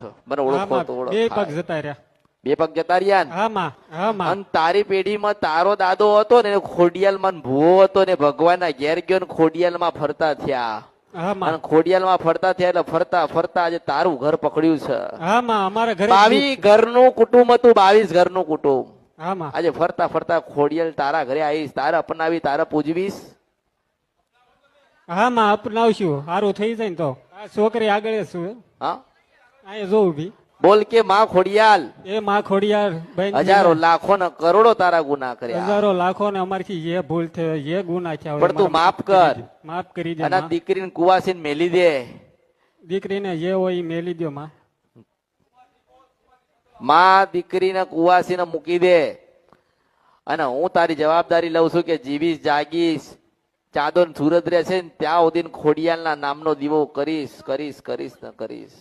મને ઓળખો તો બે ઓળખ પગ જતા રહ્યા. બે પગ જતા રહ્યા ને હા માં, હા માં. અને તારી પેઢીમાં તારો દાદો હતો ને ખોડિયાલ માં ભૂવો હતો ને ભગવાન ના ઘેર ગયો ને ખોડિયાલ માં ફરતા થયા હા માં, અને ખોડિયાલ માં ફરતા થયા એટલે ફરતા ફરતા આજે તારું ઘર પકડ્યું છે. હા માં. અમારા ઘરે 22 ઘરનું કુટુંબ હતું, 22 ઘરનું કુટુંબ. હા માં, આજે ફરતા ફરતા ખોડિયાલ તારા ઘરે આવીશ, તારે અપનાવી, તારે પૂજવીશ. હા માં અપનાવશું. સારું થઈ જાય ને તો આ છોકરી આગળ છું. હા અહીંયા જોઉં ભી. બોલ કે માં ખોડિયાલ એ માં ખોડિયાર બેન, હજારો લાખો ને કરોડો તારા ગુના કર્યા, હજારો લાખો ને અમારથી જે ભૂલ થઈ, જે ગુના થયા પણ તું માફ કર. માફ કરી દે અને માં. દીકરીને કુવાસીને મેલી દે. દીકરીને જે હોય એ મેલી દો માં. માં દીકરીને કુવાસીને મૂકી દે અને હું તારી જવાબદારી લઉં છું કે જીવીશ જાગીશ ચાદો સુરત રહેશે ને ત્યાં સુધી ખોડિયાલના નામનો દીવો કરીશ કરીશ કરીશ ને કરીશ.